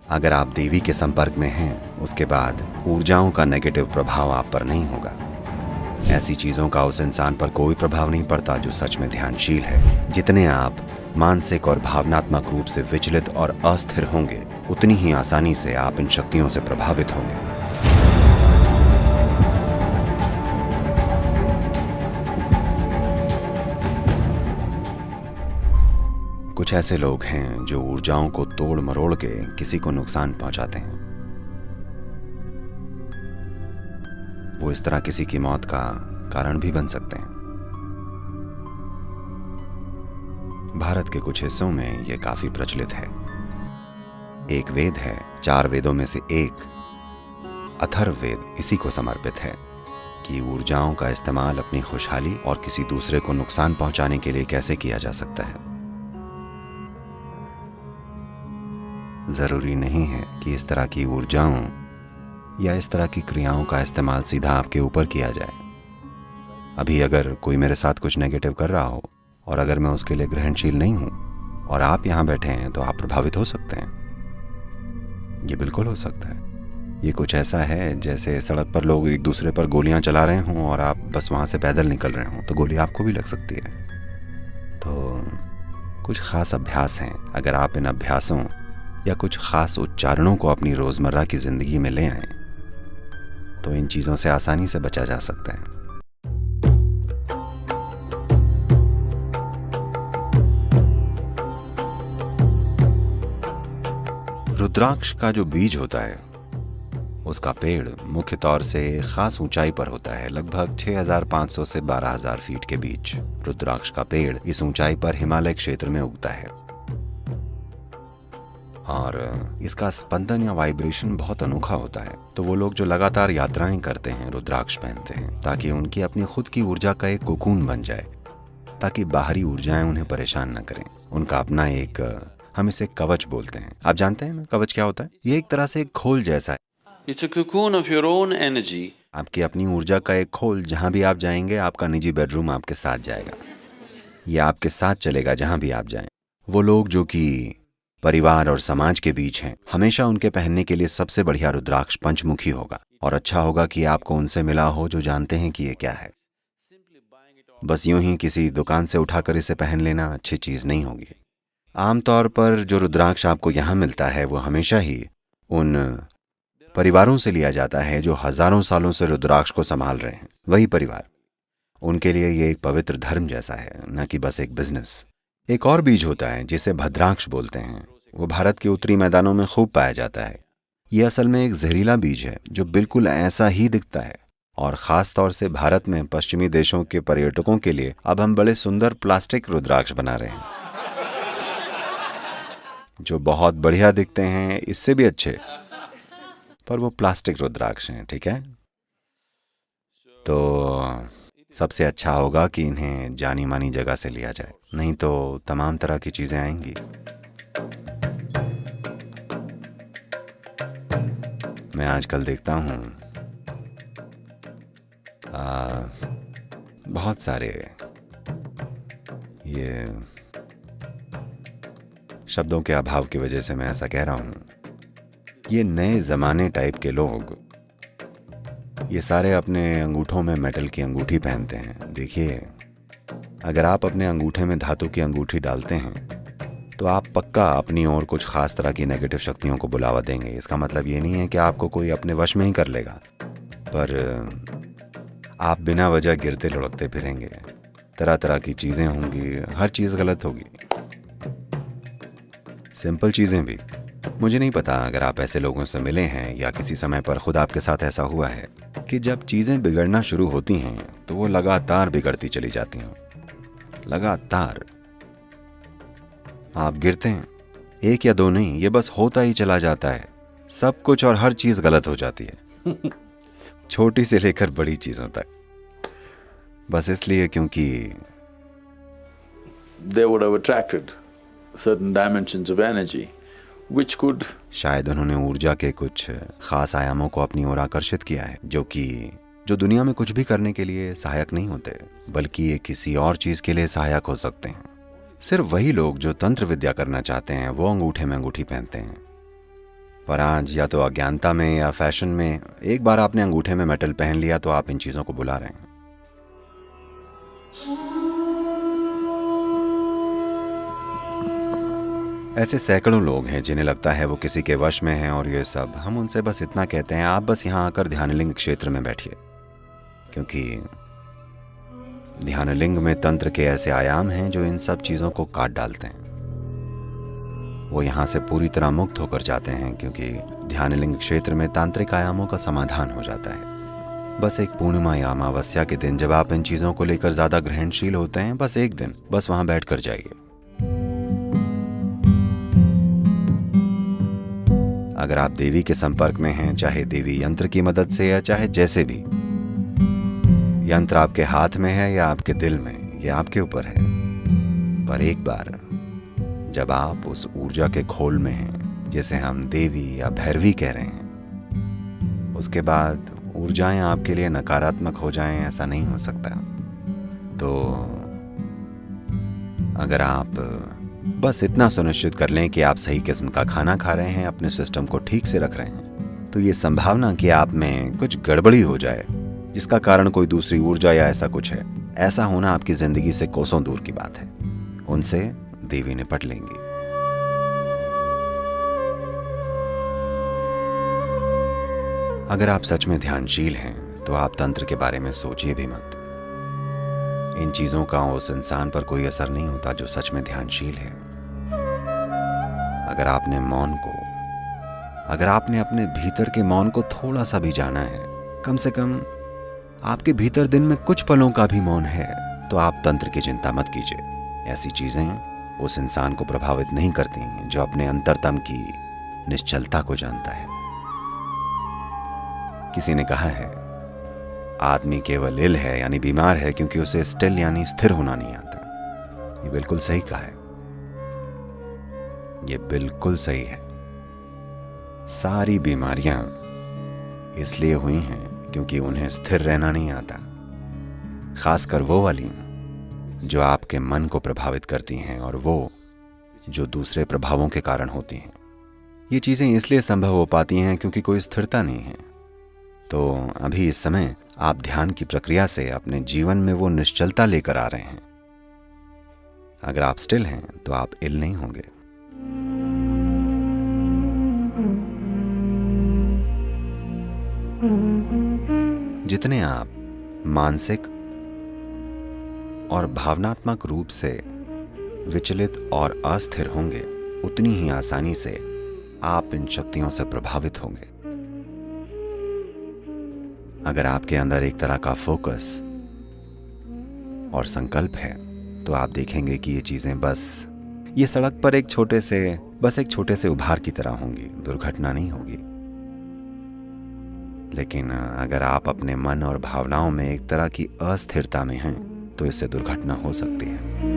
अगर आप देवी के संपर्क में हैं, उसके बाद ऊर्जाओं का नेगेटिव प्रभाव आप पर नहीं होगा। ऐसी चीजों का उस इंसान पर कोई प्रभाव नहीं पड़ता जो सच में ध्यानशील है। जितने आप मानसिक और भावनात्मक रूप से विचलित और अस्थिर होंगे, उतनी ही आसानी से आप इन शक्तियों से प्रभावित होंगे। कुछ ऐसे लोग हैं जो ऊर्जाओं को तोड़ मरोड़ के किसी को नुकसान पहुंचाते हैं। वो इस तरह किसी की मौत का कारण भी बन सकते हैं। भारत के कुछ हिस्सों में यह काफी प्रचलित है। एक वेद है, 4 वेदों में से एक अथर्ववेद इसी को समर्पित है कि ऊर्जाओं का इस्तेमाल अपनी खुशहाली और किसी दूसरे को नुकसान पहुंचाने के लिए कैसे किया जा सकता है। जरूरी नहीं है कि इस तरह की ऊर्जाओं या इस तरह की क्रियाओं का इस्तेमाल सीधा आपके ऊपर किया जाए। अभी अगर कोई मेरे साथ कुछ नेगेटिव कर रहा हो और अगर मैं उसके लिए ग्रहणशील नहीं हूं और आप यहां बैठे हैं, तो आप प्रभावित हो सकते हैं। ये बिल्कुल हो सकता है। ये कुछ ऐसा है जैसे सड़क पर लोग एक दूसरे पर गोलियां चला रहे हों और आप बस वहां से पैदल निकल रहे हों, तो गोली आपको भी लग सकती है। तो कुछ खास अभ्यास हैं। अगर आप इन अभ्यासों या कुछ खास उच्चारणों को अपनी रोजमर्रा की जिंदगी में ले आएं, तो इन चीजों से आसानी से बचा जा सकता है। रुद्राक्ष का जो बीज होता है, उसका पेड़ मुख्य तौर से खास ऊंचाई पर होता है, लगभग 6500 से 12000 फीट के बीच। रुद्राक्ष का पेड़ इस ऊंचाई पर हिमालय क्षेत्र में उगता है और इसका स्पंदन या वाइब्रेशन बहुत अनोखा होता है। तो वो लोग जो लगातार यात्राएं करते हैं, रुद्राक्ष पहनते हैं ताकि उनकी अपनी खुद की ऊर्जा का एक कोकून बन जाए, ताकि बाहरी ऊर्जाएं उन्हें परेशान न करें। उनका अपना एक, हम इसे कवच बोलते हैं। आप जानते हैं ना कवच क्या होता है? ये एक तरह से एक खोल जैसा है। It's a cocoon of your own energy. आपकी अपनी ऊर्जा का एक खोल। जहां भी आप जाएंगे, आपका निजी बेडरूम आपके साथ जाएगा। ये आपके साथ चलेगा जहां भी आप जाएं। वो लोग जो कि परिवार और समाज के बीच हैं, हमेशा उनके पहनने के लिए सबसे बढ़िया रुद्राक्ष पंचमुखी होगा। और अच्छा होगा कि आपको उनसे मिला हो जो जानते हैं कि ये क्या है। बस यूं ही किसी दुकान से उठाकर इसे पहन लेना अच्छी चीज नहीं होगी। आमतौर पर जो रुद्राक्ष आपको यहाँ मिलता है, वो हमेशा ही उन परिवारों से लिया जाता है जो हजारों सालों से रुद्राक्ष को संभाल रहे हैं। वही परिवार, उनके लिए ये एक पवित्र धर्म जैसा है, न कि बस एक बिजनेस। एक और बीज होता है जिसे भद्राक्ष बोलते हैं। वो भारत के उत्तरी मैदानों में खूब पाया जाता है। ये असल में एक जहरीला बीज है जो बिल्कुल ऐसा ही दिखता है। और खास तौर से भारत में पश्चिमी देशों के पर्यटकों के लिए अब हम बड़े सुंदर प्लास्टिक रुद्राक्ष बना रहे हैं, जो बहुत बढ़िया दिखते हैं, इससे भी अच्छे, पर वो प्लास्टिक रुद्राक्ष हैं। ठीक है, तो सबसे अच्छा होगा कि इन्हें जानी मानी जगह से लिया जाए, नहीं तो तमाम तरह की चीजें आएंगी। मैं आजकल देखता हूँ बहुत सारे, ये शब्दों के अभाव की वजह से मैं ऐसा कह रहा हूँ, ये नए जमाने टाइप के लोग ये सारे अपने अंगूठों में मेटल की अंगूठी पहनते हैं। देखिए, अगर आप अपने अंगूठे में धातु की अंगूठी डालते हैं तो आप पक्का अपनी ओर कुछ खास तरह की नेगेटिव शक्तियों को बुलावा देंगे। इसका मतलब ये नहीं है कि आपको कोई अपने वश में ही कर लेगा, पर आप बिना वजह गिरते लुढ़कते फिरेंगे। तरह तरह की चीज़ें होंगी, हर चीज़ गलत होगी, सिंपल चीज़ें भी। मुझे नहीं पता अगर आप ऐसे लोगों से मिले हैं या किसी समय पर खुद आपके साथ ऐसा हुआ है कि जब चीज़ें बिगड़ना शुरू होती हैं तो वो लगातार बिगड़ती चली जाती हैं। लगातार आप गिरते हैं, एक या दो नहीं, ये बस होता ही चला जाता है। सब कुछ और हर चीज़ गलत हो जाती है, छोटी से लेकर बड़ी चीज़ों तक, बस इसलिए क्योंकि They would have attracted certain dimensions of energy which could, शायद उन्होंने ऊर्जा के कुछ खास आयामों को अपनी ओर आकर्षित किया है, जो दुनिया में कुछ भी करने के लिए सहायक नहीं होते, बल्कि ये किसी और चीज के लिए सहायक हो सकते हैं। सिर्फ वही लोग जो तंत्र विद्या करना चाहते हैं वो अंगूठे में अंगूठी पहनते हैं। पर आज या तो अज्ञानता में या फैशन में एक बार आपने अंगूठे में मेटल पहन लिया तो आप इन चीजों को बुला रहे हैं। ऐसे सैकड़ों लोग हैं जिन्हें लगता है वो किसी के वश में हैं और ये सब। हम उनसे बस इतना कहते हैं, आप बस यहाँ आकर ध्यानलिंग क्षेत्र में बैठिए, क्योंकि ध्यानलिंग में तंत्र के ऐसे आयाम हैं जो इन सब चीजों को काट डालते हैं। वो यहाँ से पूरी तरह मुक्त होकर जाते हैं, क्योंकि ध्यानलिंग क्षेत्र में तांत्रिक आयामों का समाधान हो जाता है। बस एक पूर्णिमा या अमावस्या के दिन जब आप इन चीजों को लेकर ज्यादा ग्रहणशील होते हैं, बस एक दिन बस वहां बैठ कर जाइए। अगर आप देवी के संपर्क में हैं, चाहे देवी यंत्र की मदद से या चाहे जैसे भी, यंत्र आपके हाथ में है या आपके दिल में, ये आपके ऊपर है। पर एक बार जब आप उस ऊर्जा के खोल में हैं, जिसे हम देवी या भैरवी कह रहे हैं, उसके बाद ऊर्जाएं आपके लिए नकारात्मक हो जाएं, ऐसा नहीं हो सकता। तो अगर आप बस इतना सुनिश्चित कर लें कि आप सही किस्म का खाना खा रहे हैं, अपने सिस्टम को ठीक से रख रहे हैं, तो ये संभावना कि आप में कुछ गड़बड़ी हो जाए जिसका कारण कोई दूसरी ऊर्जा या ऐसा कुछ है, ऐसा होना आपकी जिंदगी से कोसों दूर की बात है। उनसे देवी निपट लेंगी। अगर आप सच में ध्यानशील हैं तो आप तंत्र के बारे में सोचिए भी मत। इन चीजों का उस इंसान पर कोई असर नहीं होता जो सच में ध्यानशील है। अगर आपने अपने भीतर के मौन को थोड़ा सा भी जाना है, कम से कम आपके भीतर दिन में कुछ पलों का भी मौन है, तो आप तंत्र की चिंता मत कीजिए। ऐसी चीजें उस इंसान को प्रभावित नहीं करती हैं जो अपने अंतरतम की निश्चलता को जानता है। किसी ने कहा है, आदमी केवल इल है यानी बीमार है क्योंकि उसे स्टिल यानी स्थिर होना नहीं आता। ये बिल्कुल सही कहा है, ये बिल्कुल सही है। सारी बीमारियां इसलिए हुई हैं क्योंकि उन्हें स्थिर रहना नहीं आता, खासकर वो वाली जो आपके मन को प्रभावित करती हैं और वो जो दूसरे प्रभावों के कारण होती हैं। ये चीजें इसलिए संभव हो पाती हैं क्योंकि कोई स्थिरता नहीं है। तो अभी इस समय आप ध्यान की प्रक्रिया से अपने जीवन में वो निश्चलता लेकर आ रहे हैं। अगर आप स्टिल हैं तो आप इल नहीं होंगे। जितने आप मानसिक और भावनात्मक रूप से विचलित और अस्थिर होंगे, उतनी ही आसानी से आप इन शक्तियों से प्रभावित होंगे। अगर आपके अंदर एक तरह का फोकस और संकल्प है तो आप देखेंगे कि ये चीजें बस ये सड़क पर एक छोटे से उभार की तरह होंगी, दुर्घटना नहीं होगी। लेकिन अगर आप अपने मन और भावनाओं में एक तरह की अस्थिरता में हैं तो इससे दुर्घटना हो सकती है।